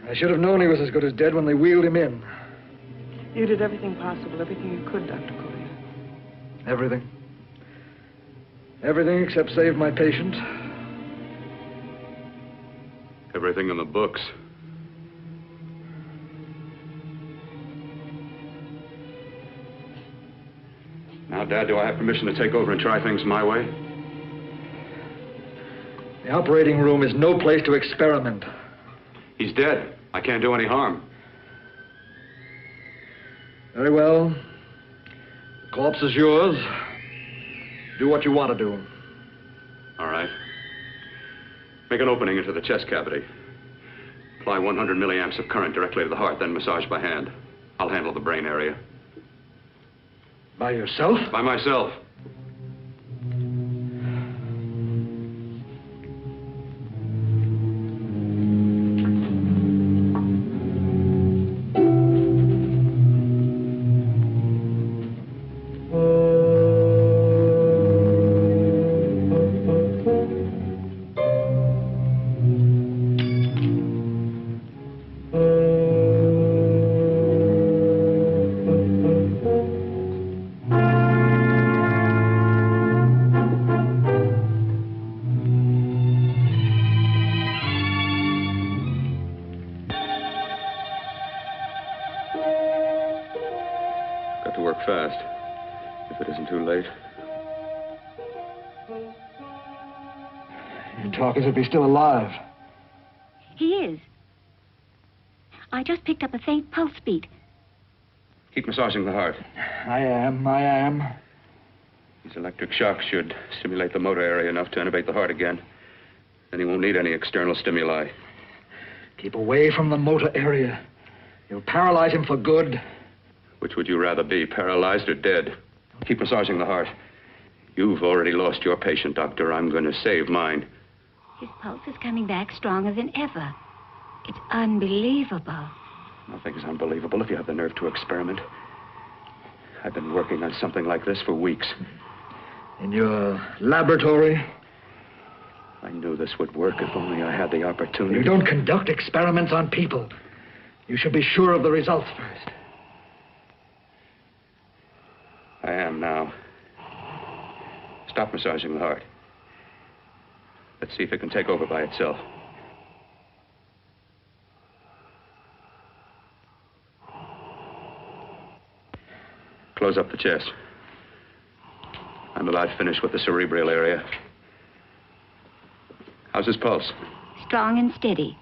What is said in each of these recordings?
I should have known he was as good as dead when they wheeled him in. You did everything possible, everything you could, Dr. Collier. Everything. Everything except save my patient. Everything in the books. Now, Dad, do I have permission to take over and try things my way? The operating room is no place to experiment. He's dead. I can't do any harm. Very well. The corpse is yours. Do what you want to do. All right. Make an opening into the chest cavity. Apply 100 milliamps of current directly to the heart, then massage by hand. I'll handle the brain area. By yourself? By myself. Fast, if it isn't too late. You talk as if he's still alive. He is. I just picked up a faint pulse beat. Keep massaging the heart. I am. These electric shocks should stimulate the motor area enough to innervate the heart again. Then he won't need any external stimuli. Keep away from the motor area. You'll paralyze him for good. Which would you rather be, paralyzed or dead? Keep massaging the heart. You've already lost your patient, Doctor. I'm going to save mine. His pulse is coming back stronger than ever. It's unbelievable. Nothing's unbelievable if you have the nerve to experiment. I've been working on something like this for weeks. In your laboratory? I knew this would work if only I had the opportunity. You don't conduct experiments on people. You should be sure of the results first. I am now. Stop massaging the heart. Let's see if it can take over by itself. Close up the chest. I'm about finished with the cerebral area. How's his pulse? Strong and steady.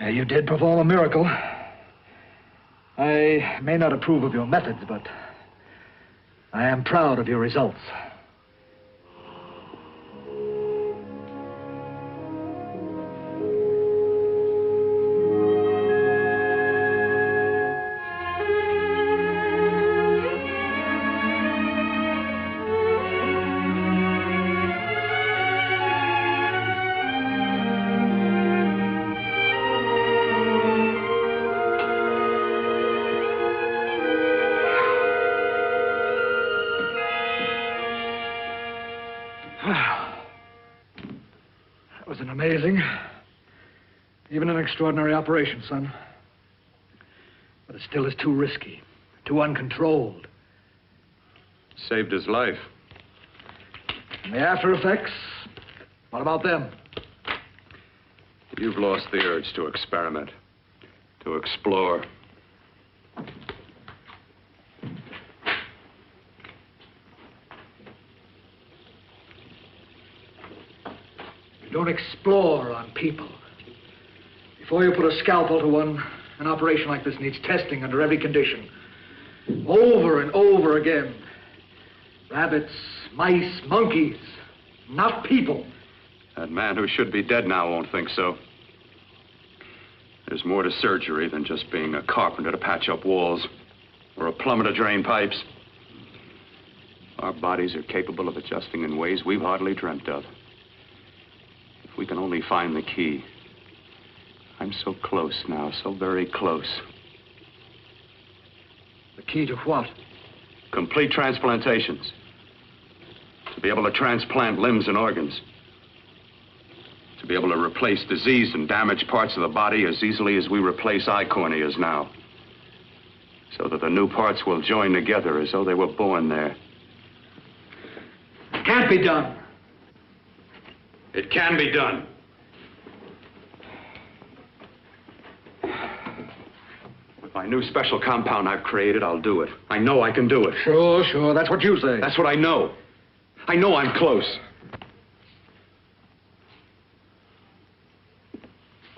You did perform a miracle. I may not approve of your methods, but I am proud of your results. That was an amazing, even an extraordinary operation, son. But it still is too risky, too uncontrolled. Saved his life. And the after effects, what about them? You've lost the urge to experiment, to explore. You don't explore on people. Before you put a scalpel to one, an operation like this needs testing under every condition. Over and over again. Rabbits, mice, monkeys, not people. That man who should be dead now won't think so. There's more to surgery than just being a carpenter to patch up walls or a plumber to drain pipes. Our bodies are capable of adjusting in ways we've hardly dreamt of. If we can only find the key. I'm so close now, so very close. The key to what? Complete transplantations. To be able to transplant limbs and organs. To be able to replace diseased and damaged parts of the body as easily as we replace eye corneas now. So that the new parts will join together as though they were born there. It can't be done. It can be done. With my new special compound I've created, I'll do it. I know I can do it. Sure. That's what you say. That's what I know. I know I'm close.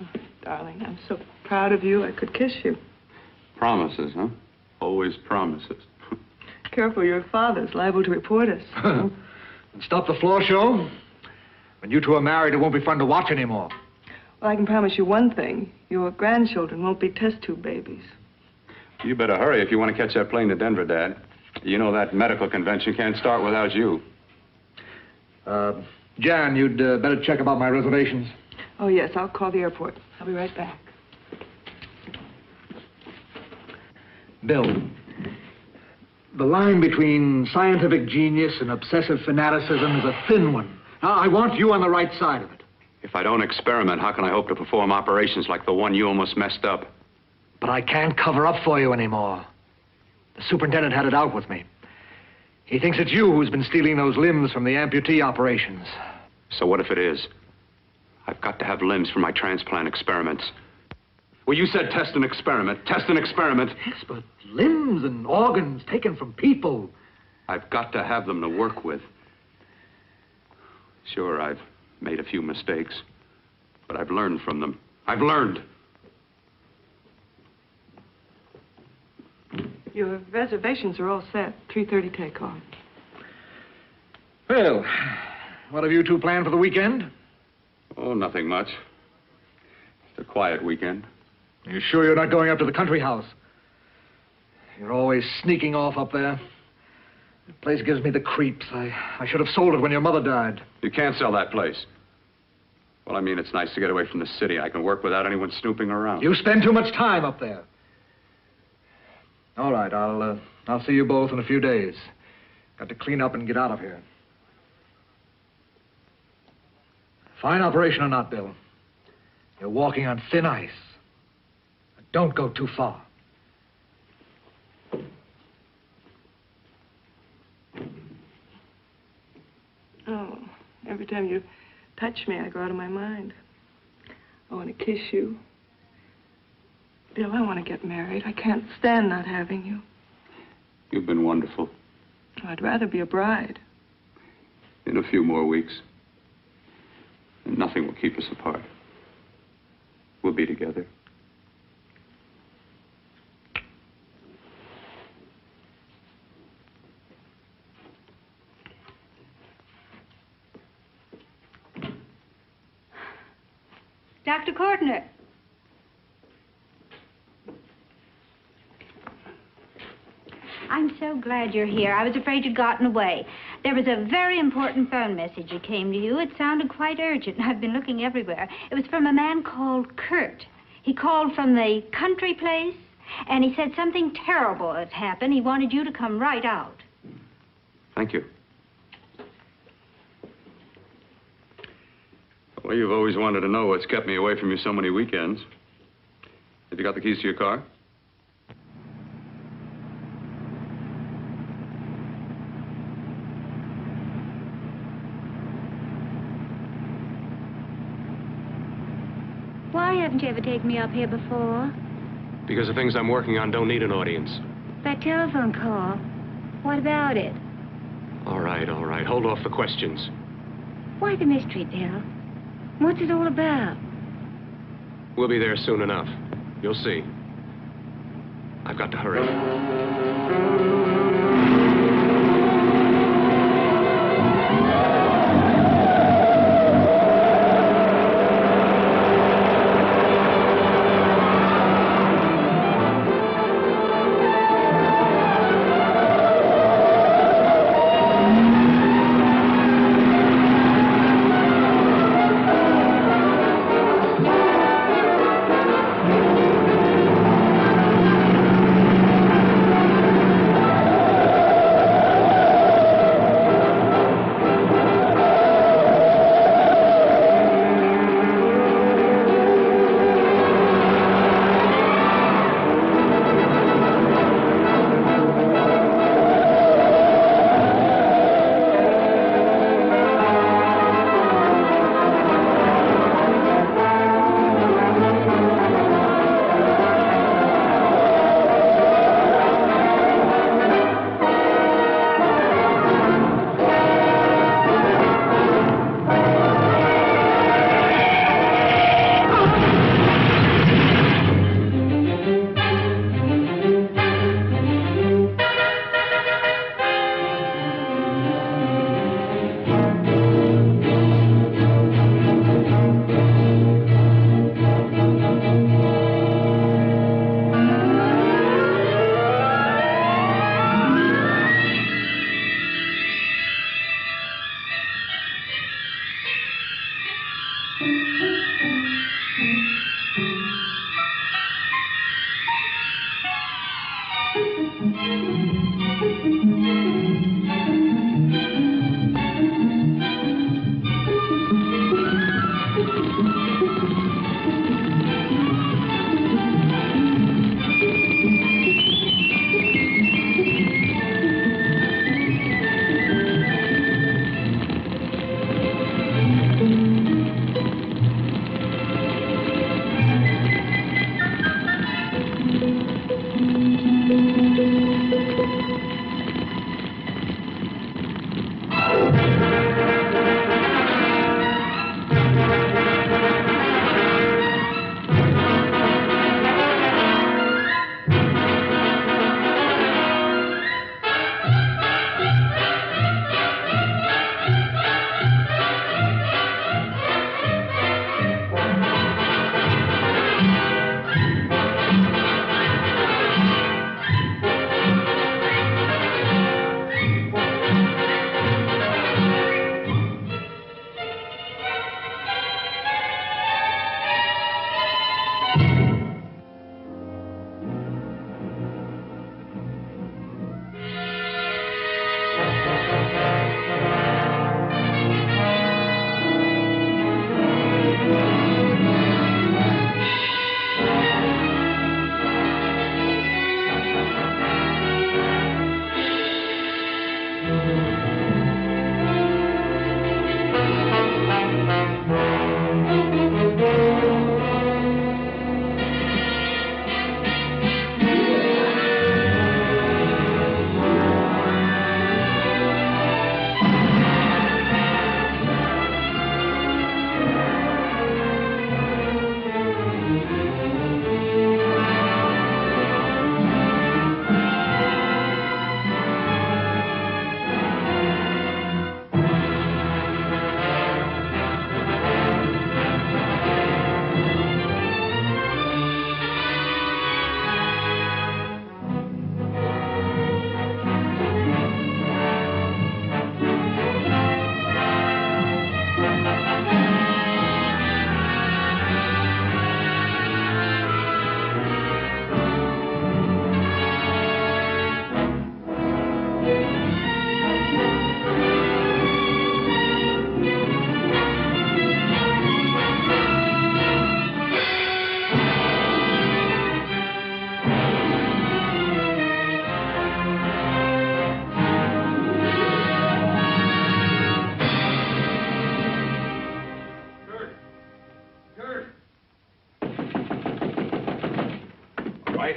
Oh, darling, I'm so proud of you, I could kiss you. Promises, huh? Always promises. Careful, your father's liable to report us. And stop the floor show? When you two are married, it won't be fun to watch anymore. Well, I can promise you one thing. Your grandchildren won't be test tube babies. You better hurry if you want to catch that plane to Denver, Dad. You know that medical convention can't start without you. Jan, you'd better check about my reservations. Oh, yes, I'll call the airport. I'll be right back. Bill, the line between scientific genius and obsessive fanaticism is a thin one. Now, I want you on the right side of it. If I don't experiment, how can I hope to perform operations like the one you almost messed up? But I can't cover up for you anymore. The superintendent had it out with me. He thinks it's you who's been stealing those limbs from the amputee operations. So what if it is? I've got to have limbs for my transplant experiments. Well, you said test and experiment. Test and experiment. Yes, but limbs and organs taken from people. I've got to have them to work with. Sure, I've made a few mistakes, but I've learned from them. I've learned. Your reservations are all set. 3:30 takeoff. Well, what have you two planned for the weekend? Oh, nothing much. It's a quiet weekend. Are you sure you're not going up to the country house? You're always sneaking off up there. The place gives me the creeps. I should have sold it when your mother died. You can't sell that place. Well, I mean, it's nice to get away from the city. I can work without anyone snooping around. You spend too much time up there. All right, I'll see you both in a few days. Got to clean up and get out of here. Fine operation or not, Bill. You're walking on thin ice. Don't go too far. Oh, every time you touch me, I go out of my mind. I want to kiss you. Bill, I want to get married. I can't stand not having you. You've been wonderful. I'd rather be a bride. In a few more weeks. And nothing will keep us apart. We'll be together. Dr. Courtner. I'm so glad you're here. I was afraid you'd gotten away. There was a very important phone message that came to you. It sounded quite urgent. I've been looking everywhere. It was from a man called Kurt. He called from the country place, and he said something terrible had happened. He wanted you to come right out. Thank you. Well, you've always wanted to know what's kept me away from you so many weekends. Have you got the keys to your car? Why haven't you ever taken me up here before? Because the things I'm working on don't need an audience. That telephone call. What about it? All right, all right. Hold off the questions. Why the mystery, Bill? What's it all about? We'll be there soon enough. You'll see. I've got to hurry.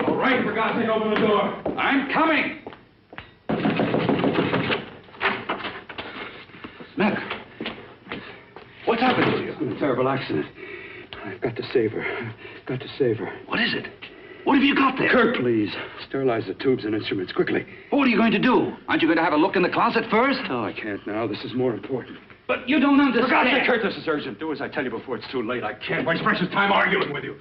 All right, for God's sake, open the door. I'm coming. Mac, what's happened to you? It's been a terrible accident. I've got to save her. Got to save her. What is it? What have you got there? Kurt, please. Sterilize the tubes and instruments, quickly. What are you going to do? Aren't you going to have a look in the closet first? No, I can't now. This is more important. But you don't understand. For God's sake, Kurt, this is urgent. Do as I tell you before it's too late. I can't waste precious time arguing with you.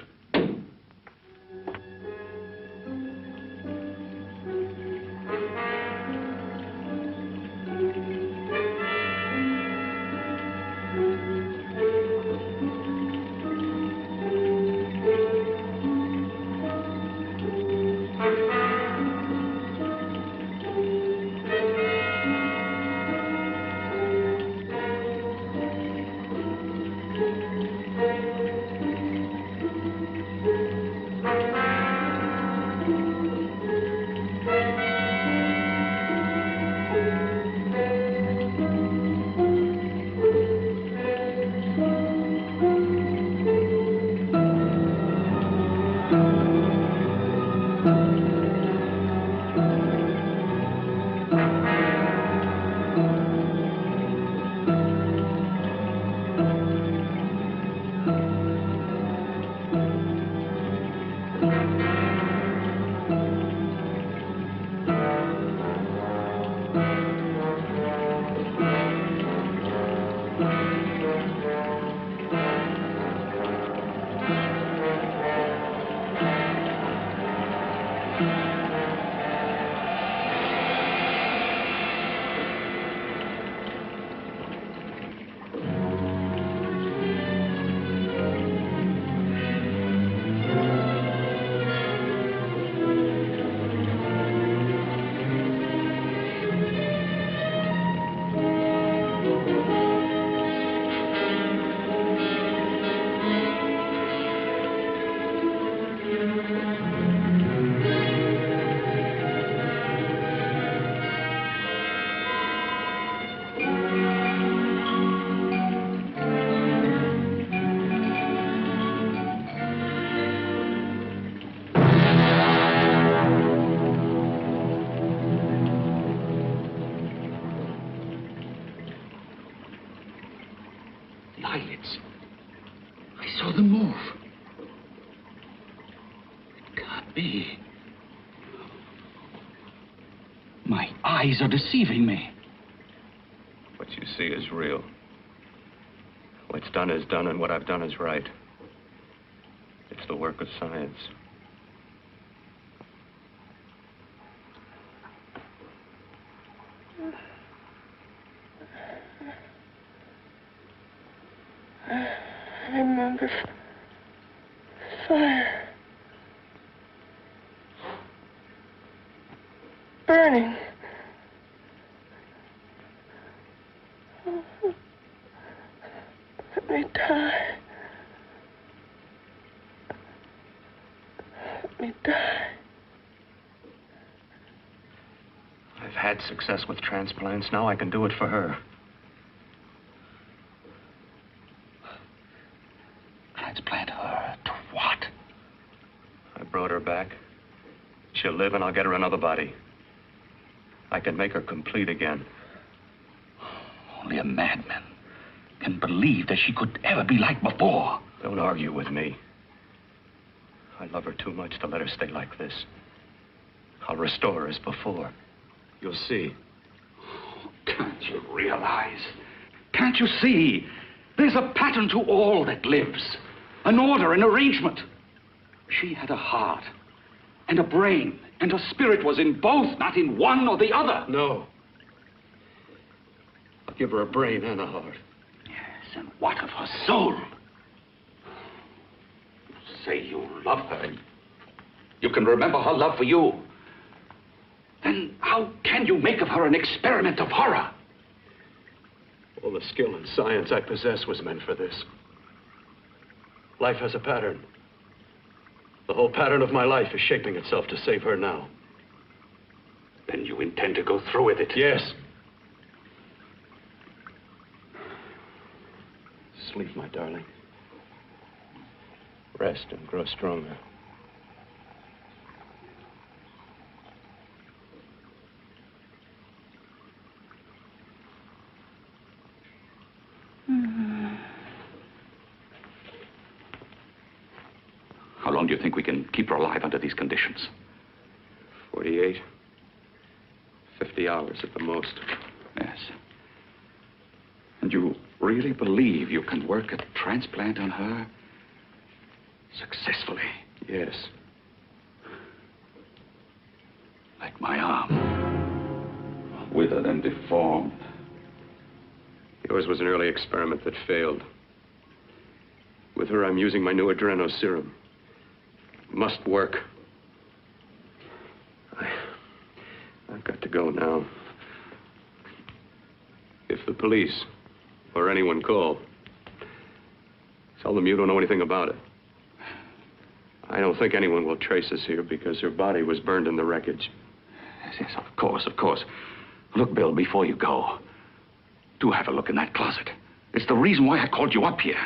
be? My eyes are deceiving me. What you see is real. What's done is done, and what I've done is right. It's the work of science. I remember fire. Burning. Let me die. Let me die. I've had success with transplants. Now I can do it for her. Transplant her to what? I brought her back. She'll live, and I'll get her another body. I can make her complete again. Only a madman can believe that she could ever be like before. Don't argue with me. I love her too much to let her stay like this. I'll restore her as before. You'll see. Can't you realize? Can't you see? There's a pattern to all that lives. An order, an arrangement. She had a heart and a brain, and her spirit was in both, not in one or the other. No. I'll give her a brain and a heart. Yes, and what of her soul? You say you love her. You can remember her love for you. Then how can you make of her an experiment of horror? All the skill and science I possess was meant for this. Life has a pattern. The whole pattern of my life is shaping itself to save her now. Then you intend to go through with it? Yes. Sleep, my darling. Rest and grow stronger. How long do you think we can keep her alive under these conditions? 48. 50 hours at the most. Yes. And you really believe you can work a transplant on her successfully? Yes. Like my arm. Withered and deformed. Yours was an early experiment that failed. With her, I'm using my new adreno serum. Must work. I've got to go now. If the police or anyone call, tell them you don't know anything about it. I don't think anyone will trace us here because her body was burned in the wreckage. Yes, of course, of course. Look, Bill, before you go, do have a look in that closet. It's the reason why I called you up here.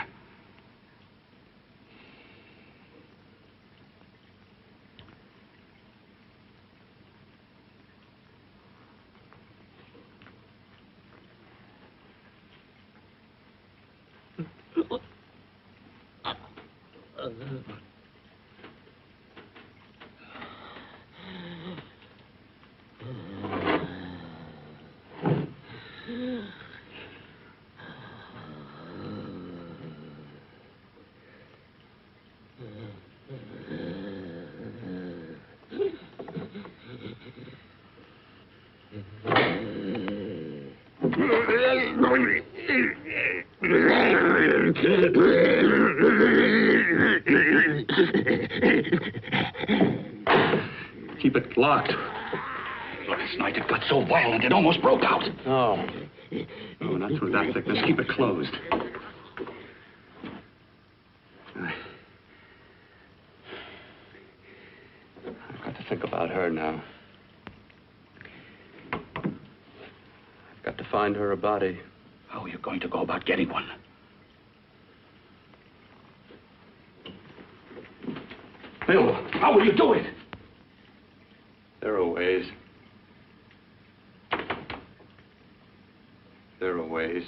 Keep it locked. Last night it got so violent it almost broke out. Oh. No, not through that thickness. Keep it closed. I've got to think about her now. I've got to find her a body. How are you going to go about getting one? Bill, how will you do it? There are ways. There are ways.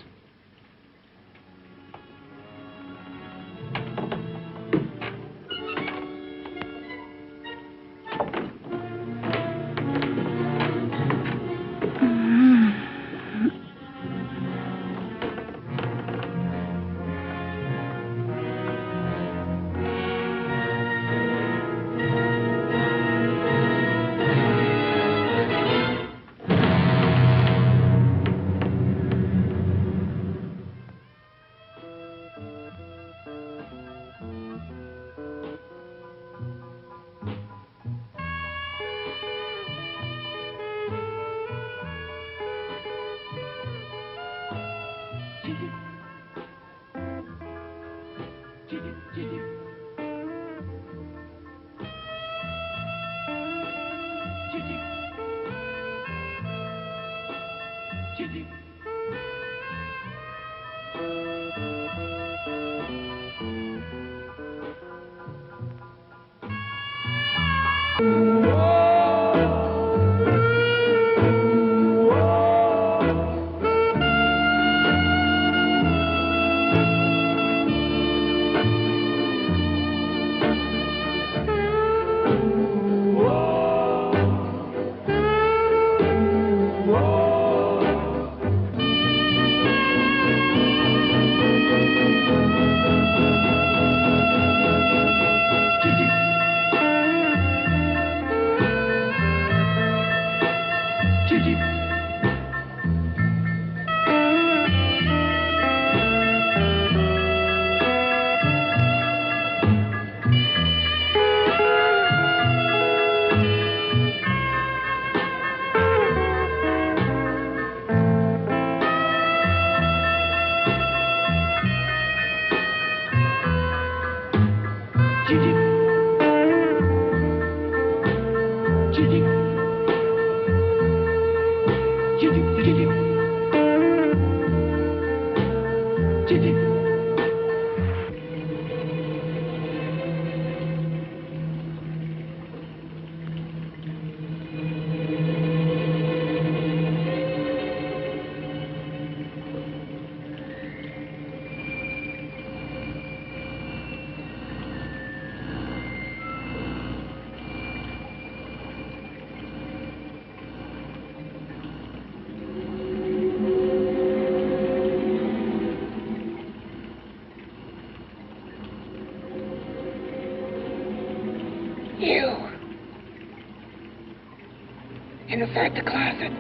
Inside the closet.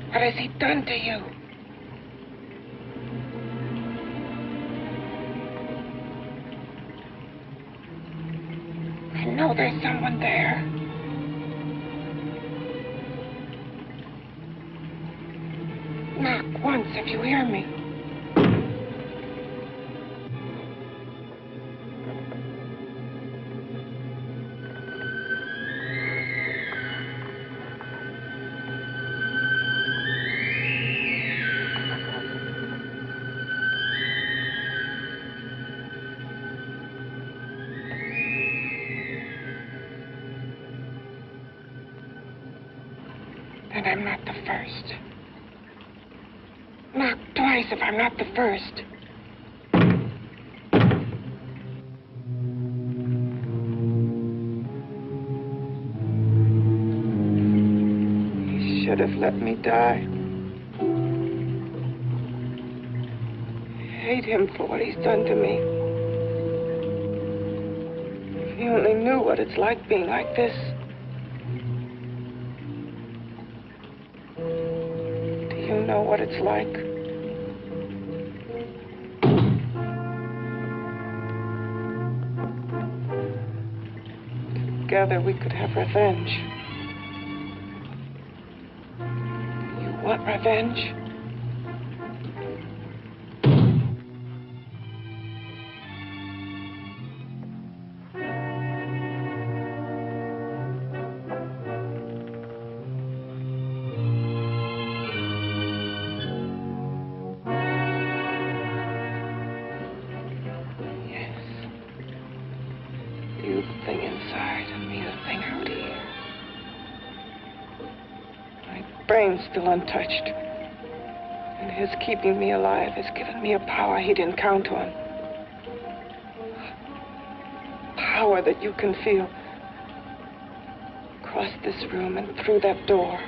What has he done to you? I know there's someone there. Knock once if you hear me. And I'm not the first. Knock twice if I'm not the first. He should have let me die. I hate him for what he's done to me. If he only knew what it's like being like this. You know what it's like. Together we could have revenge. You want revenge? You the thing inside and me the thing out here. My brain's still untouched. And his keeping me alive has given me a power he didn't count on. Power that you can feel across this room and through that door.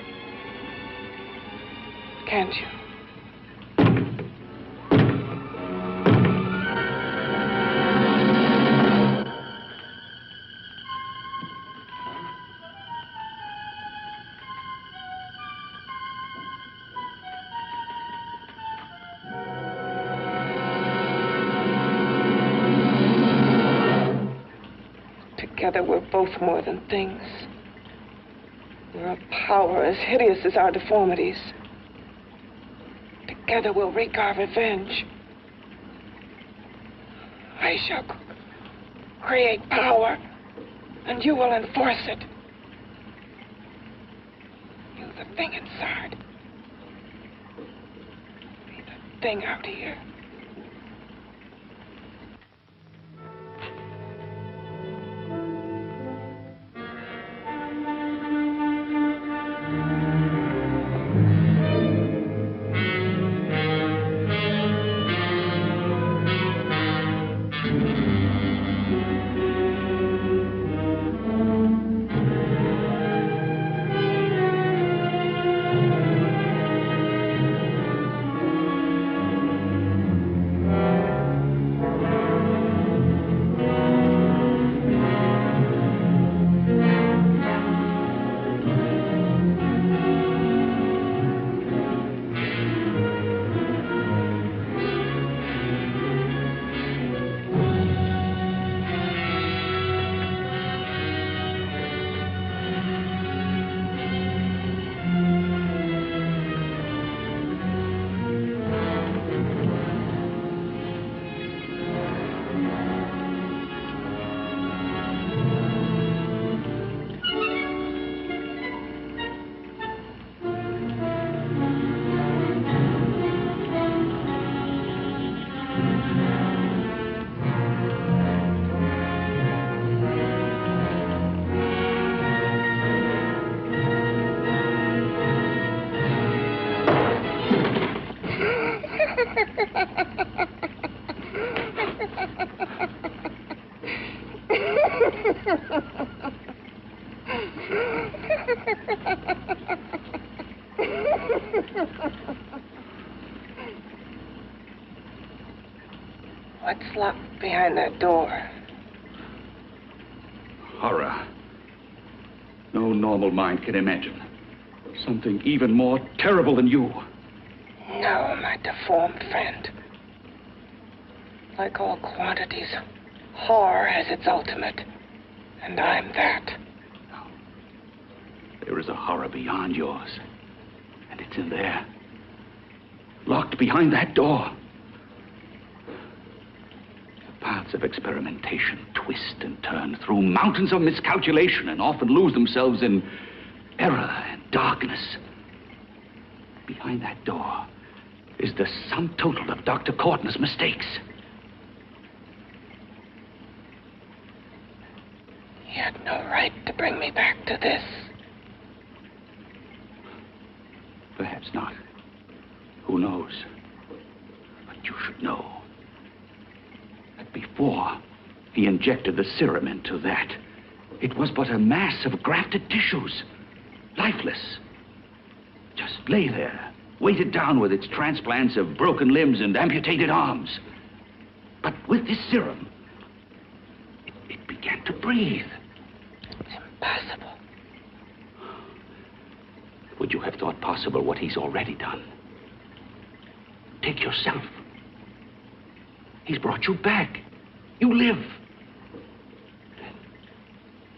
Can't you? Together, we're both more than things. We're a power as hideous as our deformities. Together, we'll wreak our revenge. I shall create power, and you will enforce it. You the thing inside. Be the thing out here. What's locked behind that door? Horror. No normal mind can imagine. Something even more terrible than you. No, my deformed friend. Like all quantities, horror has its ultimate. And I'm that. No. There is a horror beyond yours. And it's in there. Locked behind that door. The paths of experimentation twist and turn through mountains of miscalculation and often lose themselves in error and darkness. Behind that door is the sum total of Dr. Courtney's mistakes. He had no right to bring me back to this. Perhaps not. Who knows? But you should know that before he injected the serum into that, it was but a mass of grafted tissues, lifeless. Just lay there, weighted down with its transplants of broken limbs and amputated arms. But with this serum, it began to breathe. It's impossible. Would you have thought possible what he's already done? Take yourself. He's brought you back. You live.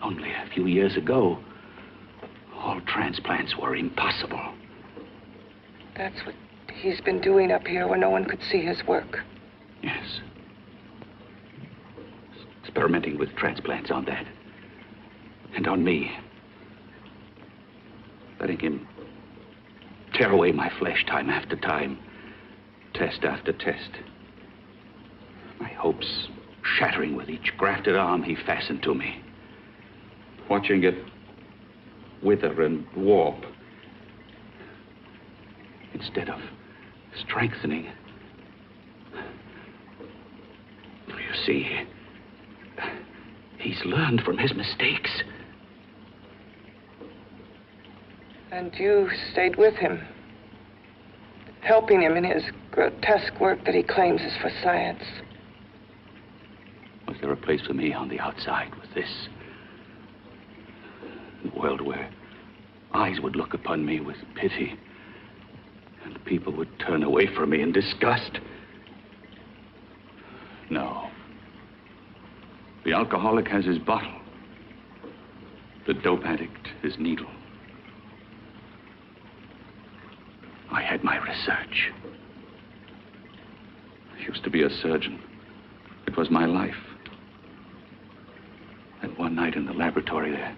Only a few years ago, all transplants were impossible. That's what he's been doing up here where no one could see his work. Yes. Experimenting with transplants on that. And on me. Letting him tear away my flesh time after time. Test after test. My hopes shattering with each grafted arm he fastened to me. Watching it wither and warp. Instead of strengthening. You see, he's learned from his mistakes. And you stayed with him, helping him in his grotesque work that he claims is for science. Was there a place for me on the outside with this? A world where eyes would look upon me with pity and people would turn away from me in disgust? No. The alcoholic has his bottle. The dope addict his needle. I had my research. I used to be a surgeon. It was my life. And one night in the laboratory there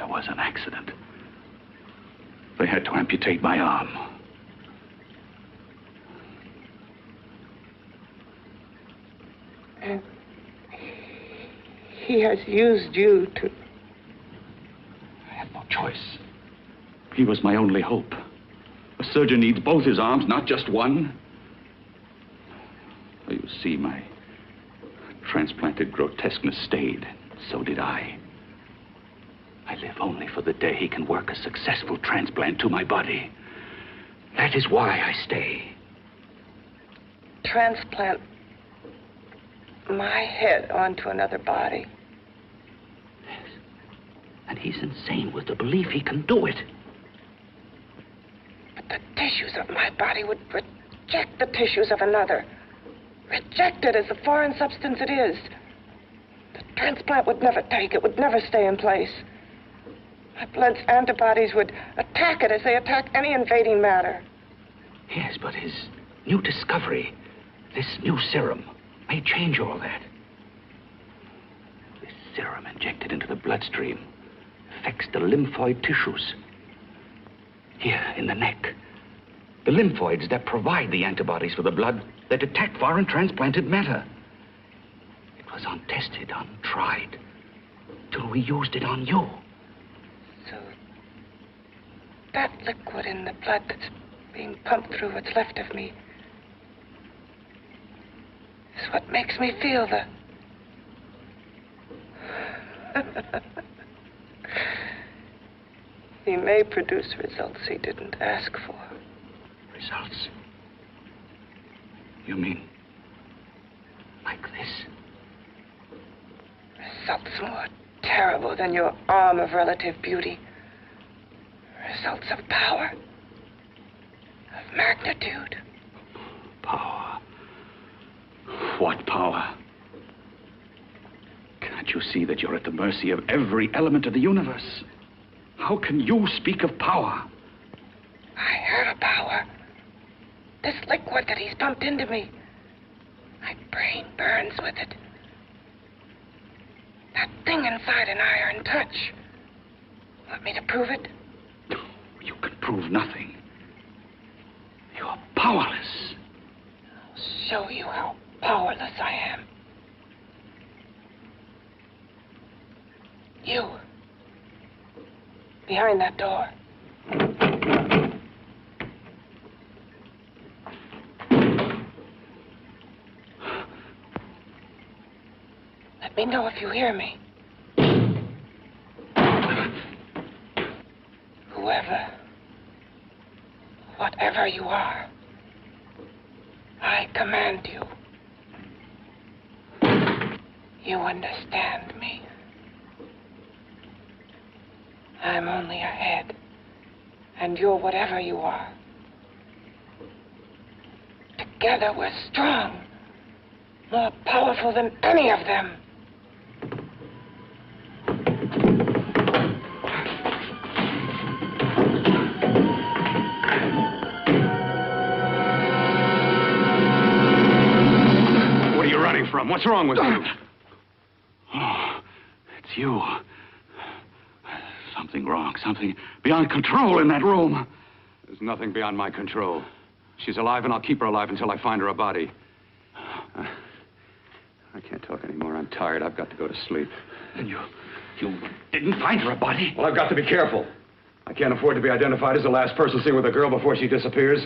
was an accident. They had to amputate my arm. And he has used you to... I had no choice. He was my only hope. A surgeon needs both his arms, not just one. You see, my transplanted grotesqueness stayed. So did I. I live only for the day he can work a successful transplant to my body. That is why I stay. Transplant my head onto another body. Yes. And he's insane with the belief he can do it. But the tissues of my body would reject the tissues of another. Reject it as the foreign substance it is. The transplant would never take it, would never stay in place. My blood's antibodies would attack it as they attack any invading matter. Yes, but his new discovery, this new serum, may change all that. This serum injected into the bloodstream affects the lymphoid tissues. Here, in the neck. The lymphoids that provide the antibodies for the blood that attack foreign transplanted matter. It was untested, untried, till we used it on you. So, that liquid in the blood that's being pumped through what's left of me is what makes me feel the... He may produce results he didn't ask for. Results? You mean like this? Results more terrible than your arm of relative beauty. Results of power. Of magnitude. Power. What power? Can't you see that you're at the mercy of every element of the universe? How can you speak of power? I have a power. This liquid that he's pumped into me. My brain burns with it. That thing inside an iron touch. Want me to prove it? You can prove nothing. You're powerless. I'll show you how powerless I am. You. Behind that door. Let me know if you hear me. Whoever, whatever you are, I command you. You understand me. I'm only a head, and you're whatever you are. Together we're strong, more powerful than any of them. What are you running from? What's wrong with you? Oh, it's you. Something wrong, something beyond control in that room. There's nothing beyond my control. She's alive, and I'll keep her alive until I find her a body. I can't talk anymore. I'm tired. I've got to go to sleep. And you didn't find her a body? Well, I've got to be careful. I can't afford to be identified as the last person seen with a girl before she disappears.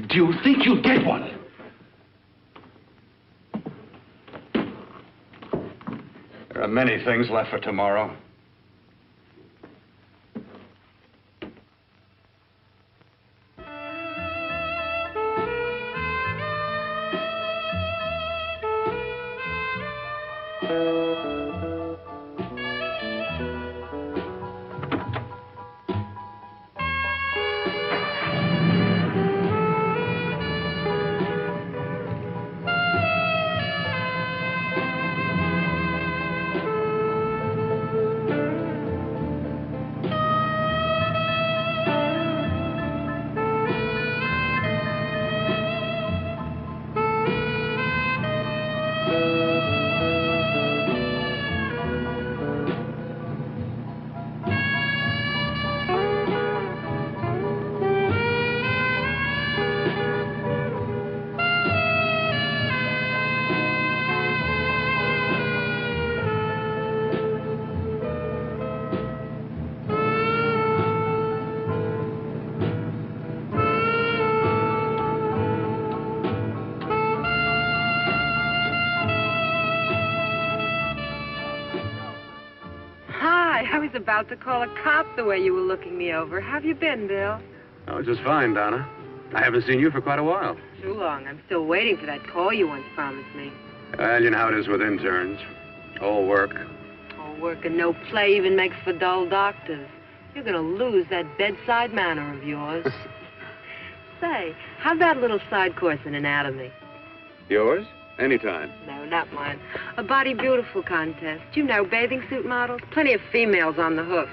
Do you think you'll get one? There are many things left for tomorrow. was about to call a cop the way you were looking me over. How have you been, Bill? Oh, just fine, Donna. I haven't seen you for quite a while. Too long. I'm still waiting for that call you once promised me. Well, you know how it is with interns. All work. All work and no play even makes for dull doctors. You're going to lose that bedside manner of yours. Say, how's that little side course in anatomy? Yours? Anytime. No, not mine. A Body Beautiful contest. You know, bathing suit models. Plenty of females on the hoof.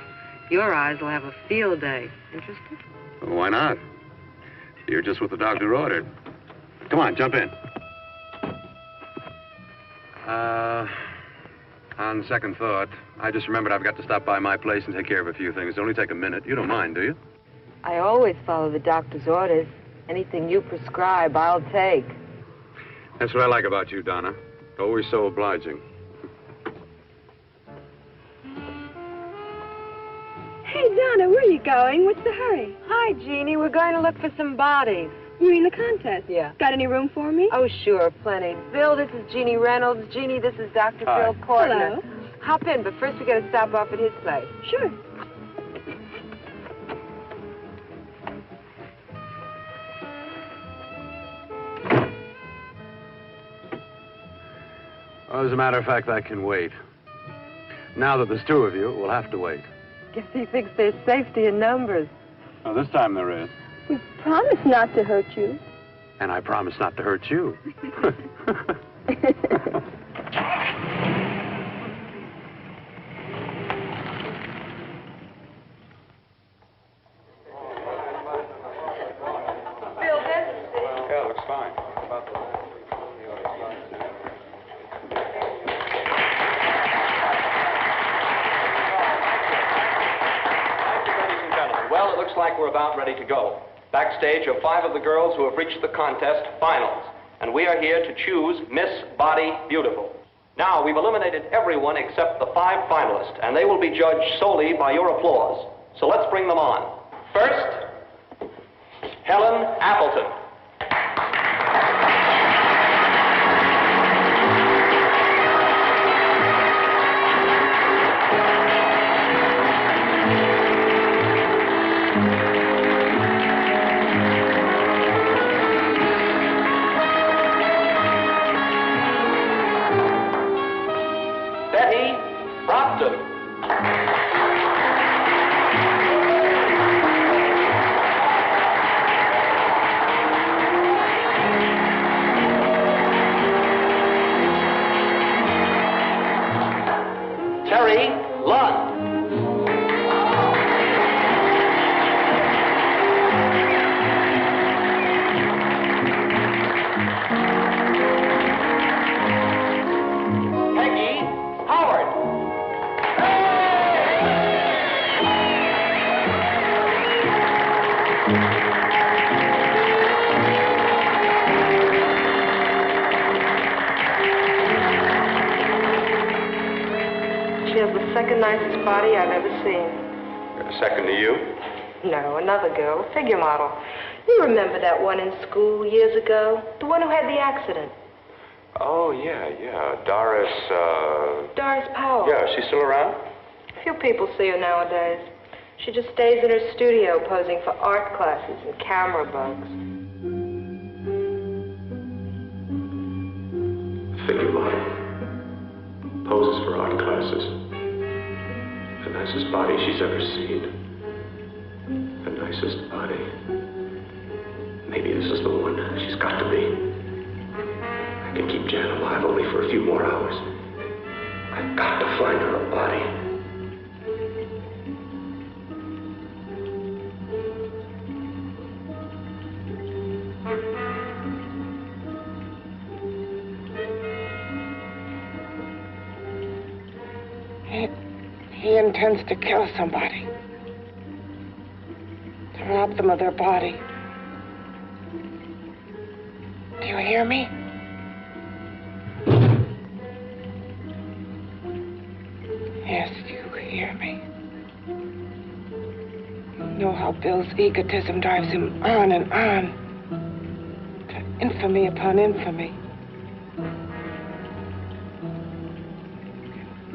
Your eyes will have a field day. Interested? Well, why not? You're just what the doctor ordered. Come on, jump in. On second thought, I just remembered I've got to stop by my place and take care of a few things. It'll only take a minute. You don't mind, do you? I always follow the doctor's orders. Anything you prescribe, I'll take. That's what I like about you, Donna. Always so obliging. Hey, Donna, where are you going? What's the hurry? Hi, Jeannie. We're going to look for some bodies. You mean the contest? Yeah. Got any room for me? Oh, sure, plenty. Bill, this is Jeannie Reynolds. Jeannie, this is Dr. Hi. Phil Portner. Hello. Hop in, but first we got to stop off at his place. Sure. Well, as a matter of fact, I can wait. Now that there's two of you, we'll have to wait. Guess he thinks there's safety in numbers. Well, this time there is. We promised not to hurt you. And I promise not to hurt you. Bill, this? Yeah, looks fine. Well, it looks like we're about ready to go. Backstage are 5 of the girls who have reached the contest finals, and we are here to choose Miss Body Beautiful. Now, we've eliminated everyone except the 5 finalists, and they will be judged solely by your applause. So let's bring them on. First, Helen Appleton. Second nicest body I've ever seen. Second to you? No, another girl, a figure model. You remember that one in school years ago? The one who had the accident. Oh, yeah. Doris, Doris Powell. Yeah, she's still around? Few people see her nowadays. She just stays in her studio posing for art classes and camera bugs. Figure model. Poses for art classes. The nicest body she's ever seen. The nicest body. Maybe this is the one. She's got to be. I can keep Jan alive only for a few more hours. I've got to find her a body. He intends to kill somebody. To rob them of their body. Do you hear me? Yes, you hear me. You know how Bill's egotism drives him on and on. To infamy upon infamy.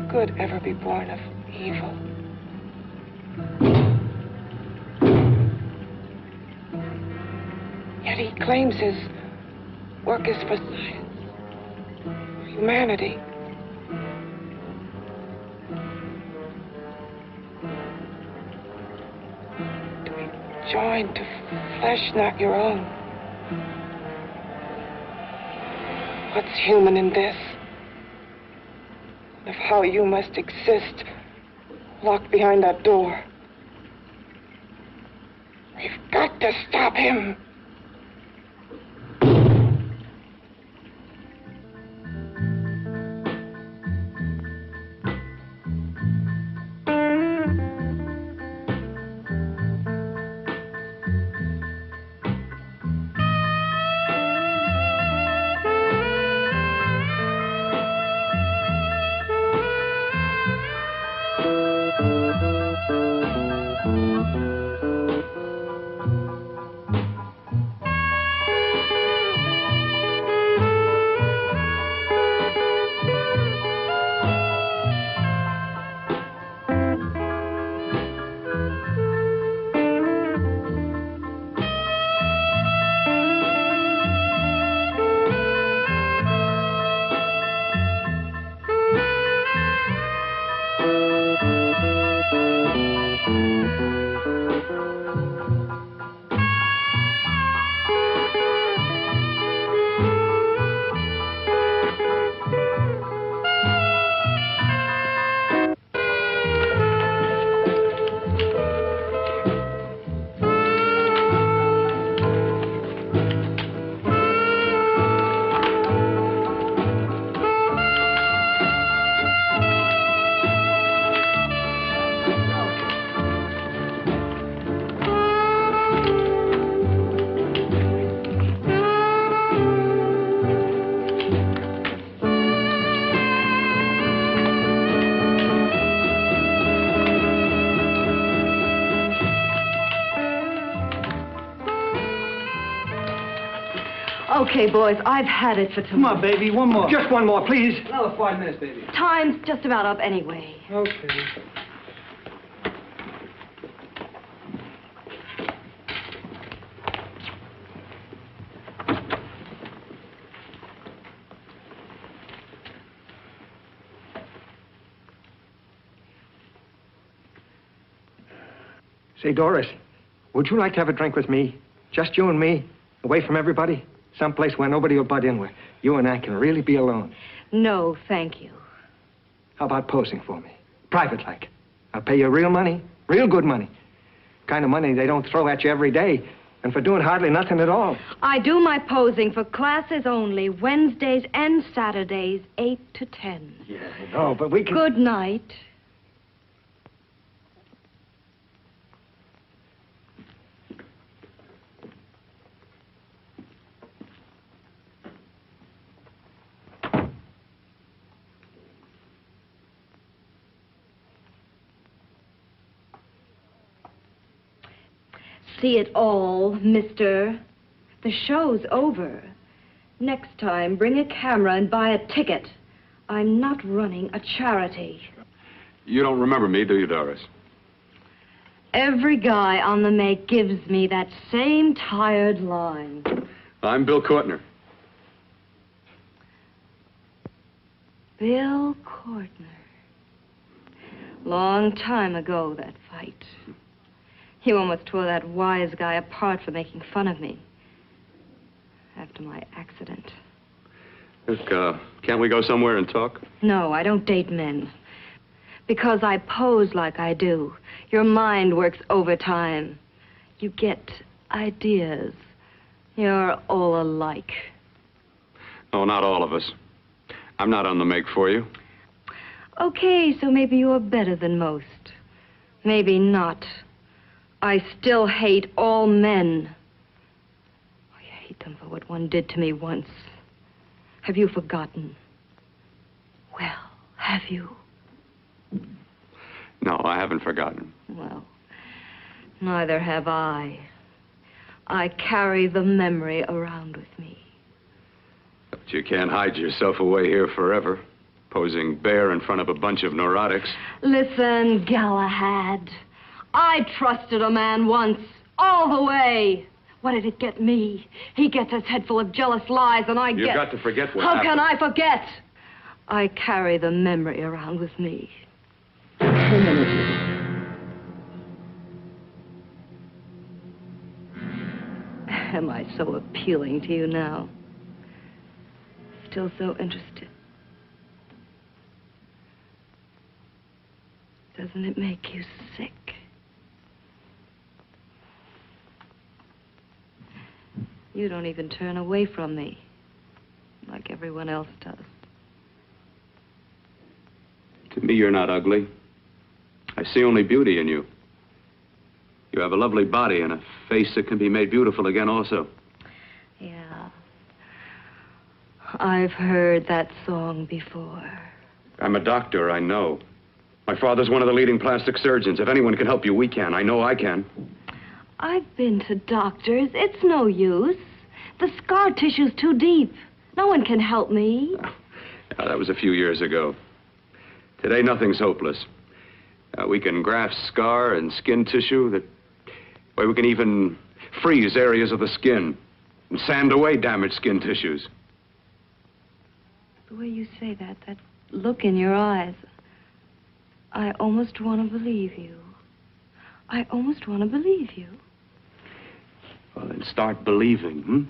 Could good ever be born of evil? Yet he claims his work is for science, for humanity. To be joined to flesh not your own. What's human in this? Of how you must exist, locked behind that door. We've got to stop him. Okay, boys, I've had it for tomorrow. Come on, baby, one more. Just one more, please. Another 5 minutes, baby. Time's just about up anyway. Okay. Say, Doris, would you like to have a drink with me? Just you and me, away from everybody? Someplace where nobody will butt in, where you and I can really be alone. No, thank you. How about posing for me? Private like. I'll pay you real money, real good money. Kind of money they don't throw at you every day, and for doing hardly nothing at all. I do my posing for classes only, Wednesdays and Saturdays, 8 to 10. Yeah, I know, but we can... Good night. See it all, mister. The show's over. Next time, bring a camera and buy a ticket. I'm not running a charity. You don't remember me, do you, Doris? Every guy on the make gives me that same tired line. I'm Bill Courtner. Bill Courtner. Long time ago, that fight. You almost tore that wise guy apart for making fun of me. After my accident. Look, can't we go somewhere and talk? No, I don't date men. Because I pose like I do. Your mind works overtime. You get ideas. You're all alike. Oh, not all of us. I'm not on the make for you. Okay, so maybe you're better than most. Maybe not. I still hate all men. I hate them for what one did to me once. Have you forgotten? Well, have you? No, I haven't forgotten. Well, neither have I. I carry the memory around with me. But you can't hide yourself away here forever, posing bare in front of a bunch of neurotics. Listen, Galahad. I trusted a man once, all the way. What did it get me? He gets his head full of jealous lies, and I get... You've got to forget what How happened. can I forget? I carry the memory around with me. Am I so appealing to you now? Still so interested? Doesn't it make you sick? You don't even turn away from me, like everyone else does. To me, you're not ugly. I see only beauty in you. You have a lovely body and a face that can be made beautiful again also. Yeah. I've heard that song before. I'm a doctor, I know. My father's one of the leading plastic surgeons. If anyone can help you, we can. I know I can. I've been to doctors. It's no use. The scar tissue's too deep. No one can help me. Yeah, that was a few years ago. Today, nothing's hopeless. We can graft scar and skin tissue that... Well, we can even freeze areas of the skin and sand away damaged skin tissues. The way you say that look in your eyes, I almost want to believe you. I almost want to believe you. Well, then start believing, hmm?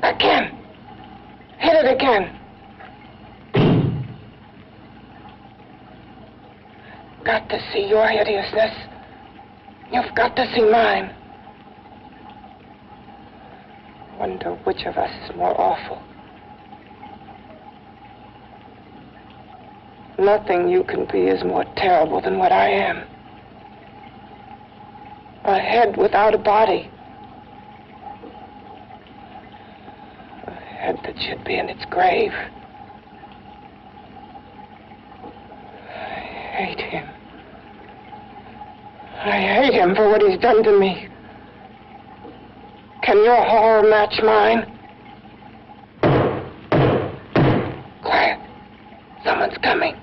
Again. Hit it again. Got to see your hideousness. You've got to see mine. Wonder which of us is more awful. Nothing you can be is more terrible than what I am. A head without a body. A head that should be in its grave. I hate him. I hate him for what he's done to me. Can your horror match mine? Quiet. Someone's coming.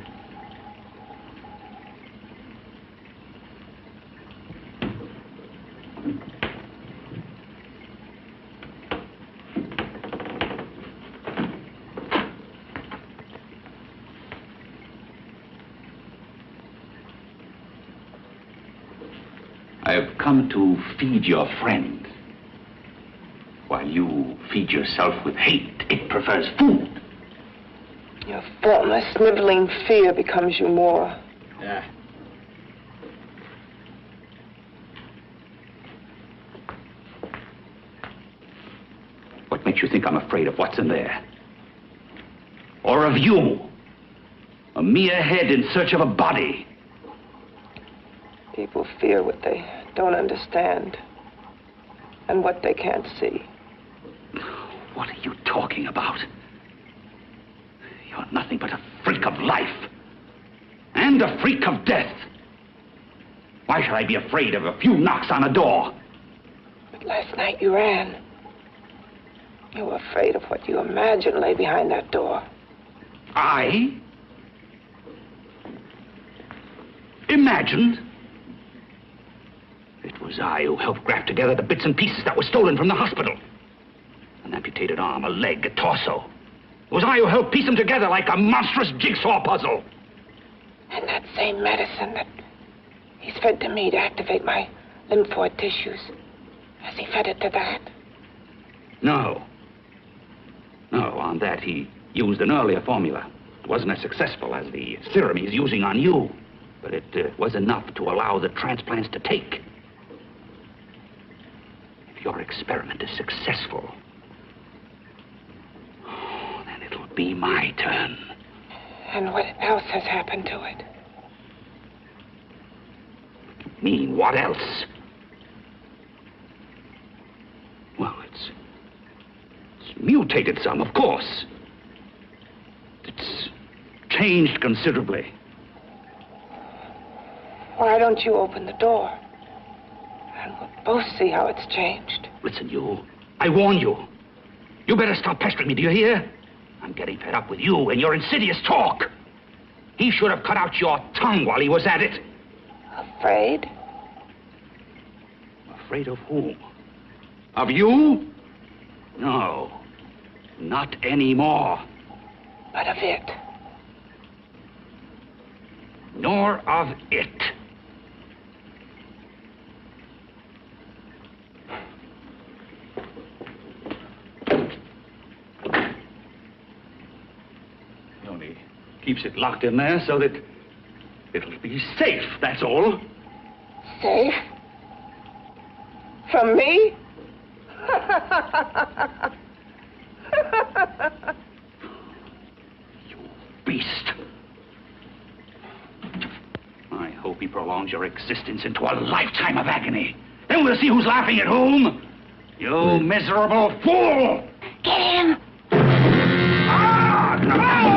I have come to feed your friend. While you feed yourself with hate, it prefers food. Your faultless, sniveling fear becomes you more. Yeah. What makes you think I'm afraid of what's in there? Or of you? A mere head in search of a body. People fear what they don't understand and what they can't see. What are you talking about? You're nothing but a freak of life. And a freak of death. Why should I be afraid of a few knocks on a door? But last night you ran. You were afraid of what you imagined lay behind that door. I? Imagined? It was I who helped graft together the bits and pieces that were stolen from the hospital. An amputated arm, a leg, a torso. It was I who helped piece them together like a monstrous jigsaw puzzle. And that same medicine that he's fed to me to activate my lymphoid tissues. Has he fed it to that? No. No, on that he used an earlier formula. It wasn't as successful as the serum he's using on you, but it was enough to allow the transplants to take. If your experiment is successful, then it'll be my turn. And what else has happened to it? Mean, what else? Well, it's mutated some, of course. It's changed considerably. Why don't you open the door? And we'll both see how it's changed. Listen, you. I warn you. You better stop pestering me, do you hear? I'm getting fed up with you and your insidious talk. He should have cut out your tongue while he was at it. Afraid? Afraid of who? Of you? No. Not anymore. But of it. Nor of it. He only keeps it locked in there so that it'll be safe, that's all. Safe? From me? You beast. I hope he prolongs your existence into a lifetime of agony. Then we'll see who's laughing at whom. You miserable fool! Get him! Ah! No!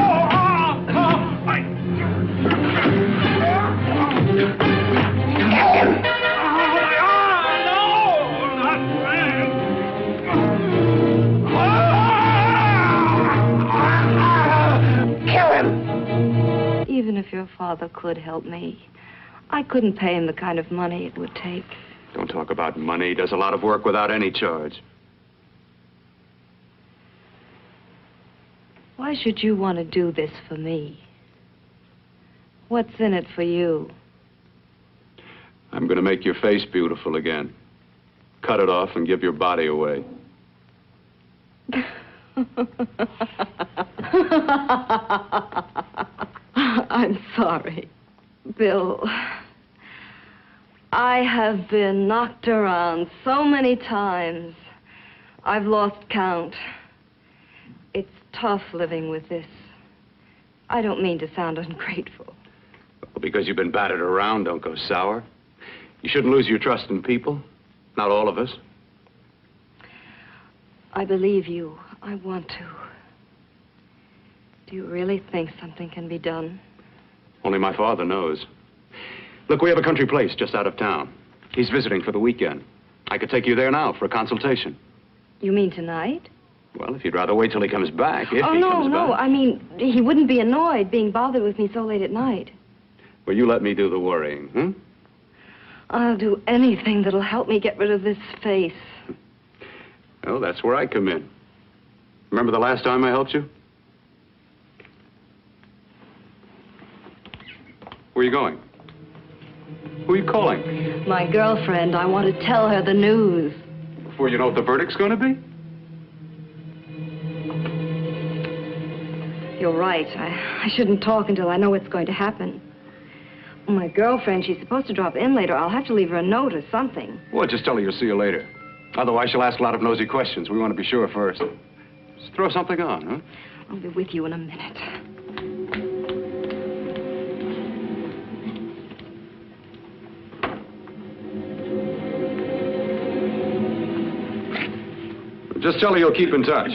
Even if your father could help me, I couldn't pay him the kind of money it would take. Don't talk about money. He does a lot of work without any charge. Why should you want to do this for me? What's in it for you? I'm going to make your face beautiful again. Cut it off and give your body away. I'm sorry, Bill. I have been knocked around so many times. I've lost count. It's tough living with this. I don't mean to sound ungrateful. Well, because you've been battered around, don't go sour. You shouldn't lose your trust in people. Not all of us. I believe you. I want to. Do you really think something can be done? Only my father knows. Look, we have a country place just out of town. He's visiting for the weekend. I could take you there now for a consultation. You mean tonight? Well, if you'd rather wait till he comes back, if he comes no. back. I mean, he wouldn't be annoyed being bothered with me so late at night. Well, you let me do the worrying, hmm? I'll do anything that'll help me get rid of this face. Well, that's where I come in. Remember the last time I helped you? Where are you going? Who are you calling? My girlfriend. I want to tell her the news. Before you know what the verdict's going to be? You're right. I shouldn't talk until I know what's going to happen. My girlfriend, she's supposed to drop in later. I'll have to leave her a note or something. Well, just tell her you'll see you later. Otherwise, she'll ask a lot of nosy questions. We want to be sure first. Just throw something on, huh? I'll be with you in a minute. Just tell her you'll keep in touch.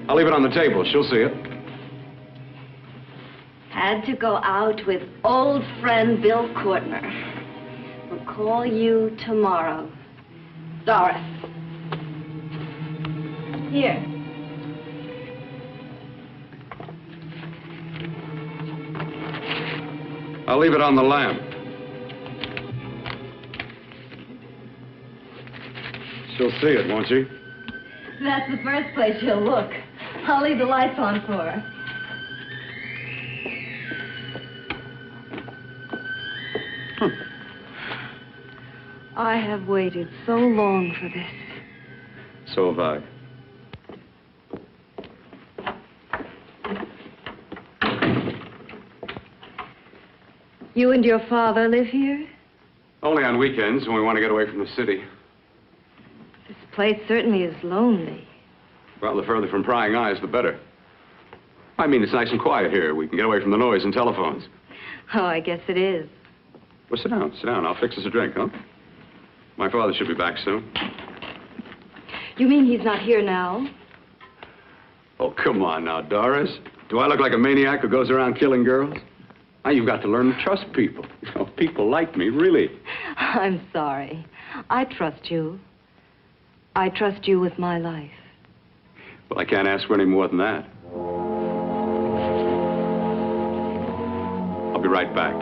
I'll leave it on the table. She'll see it. Had to go out with old friend Bill Courtner. We'll call you tomorrow. Doris. Here. I'll leave it on the lamp. She'll see it, won't she? That's the first place she'll look. I'll leave the lights on for her. I have waited so long for this. So have I. You and your father live here? Only on weekends when we want to get away from the city. This place certainly is lonely. Well, the further from prying eyes, the better. I mean, it's nice and quiet here. We can get away from the noise and telephones. Oh, I guess it is. Well, sit down, sit down. I'll fix us a drink, huh? My father should be back soon. You mean he's not here now? Oh, come on now, Doris. Do I look like a maniac who goes around killing girls? Now, you've got to learn to trust people. You know, people like me, really. I'm sorry. I trust you. I trust you with my life. Well, I can't ask for any more than that. I'll be right back.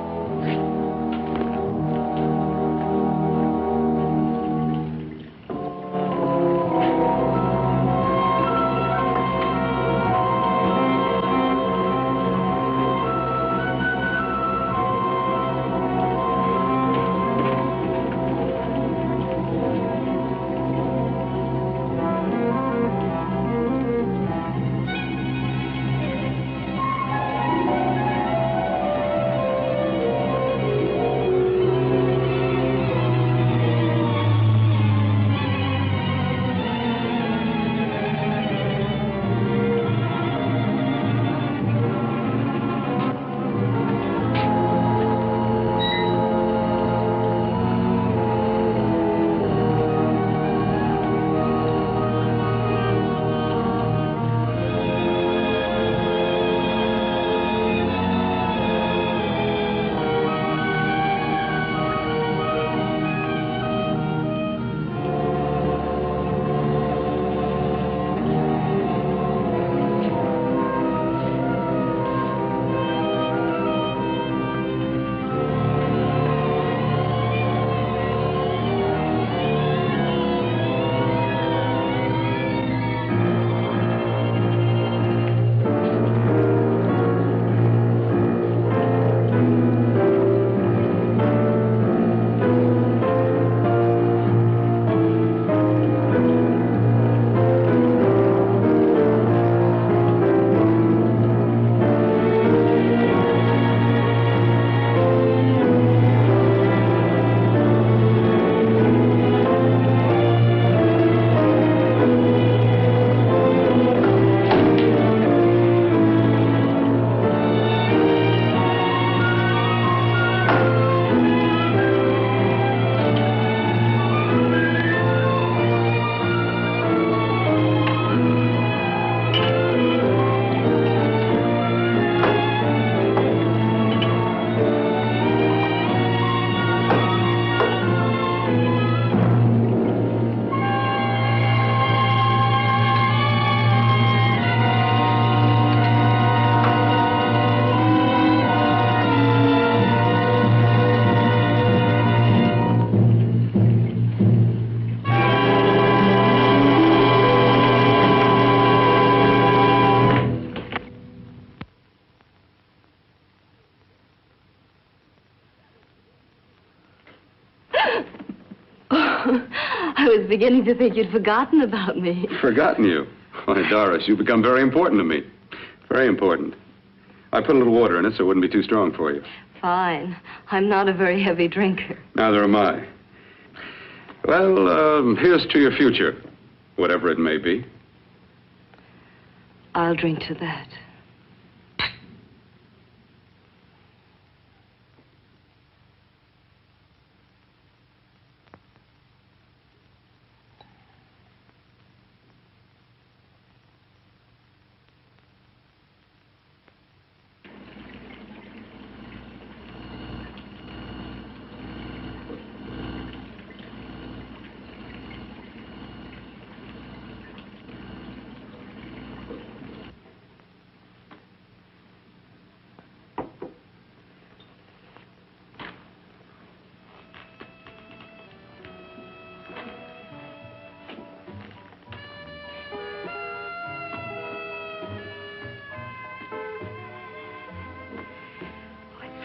I was beginning to think you'd forgotten about me. Forgotten you? Why, Doris, you've become very important to me. Very important. I put a little water in it so it wouldn't be too strong for you. Fine. I'm not a very heavy drinker. Neither am I. Well, here's to your future, whatever it may be. I'll drink to that.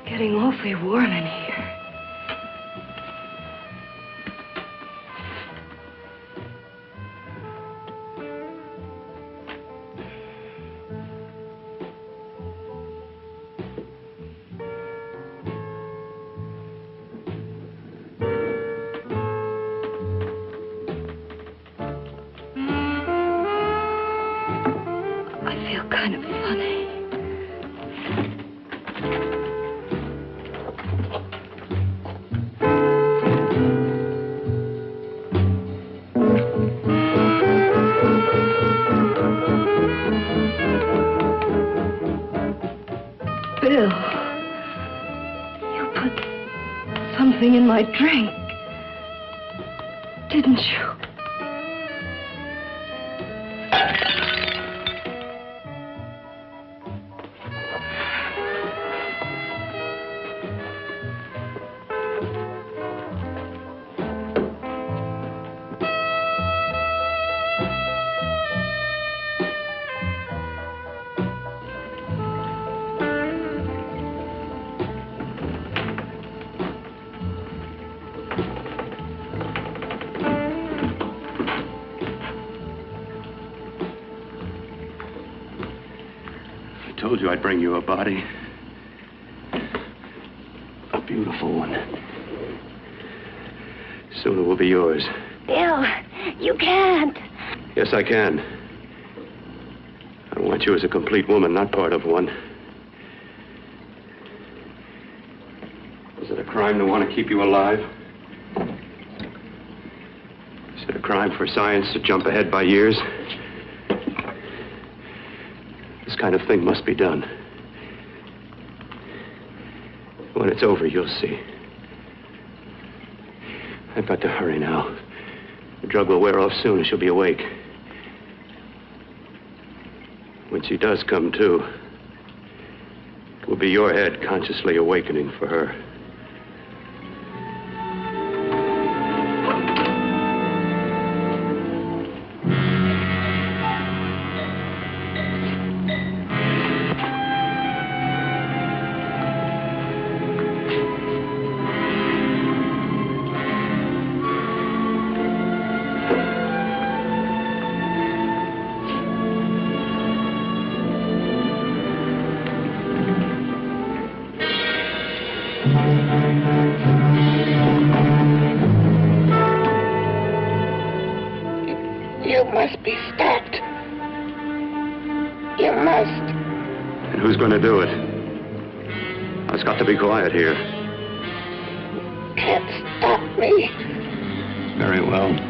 Getting awfully warm in here. Bill, you put something in my drink, didn't you? I told you I'd bring you a body. A beautiful one. Soon it will be yours. Bill, you can't. Yes, I can. I want you as a complete woman, not part of one. Is it a crime to want to keep you alive? Is it a crime for science to jump ahead by years? This kind of thing must be done. When it's over, you'll see. I've got to hurry now. The drug will wear off soon and she'll be awake. When she does come to, it will be your head consciously awakening for her. You must be stopped. You must. And who's going to do it? It's got to be quiet here. Can't stop me. Very well.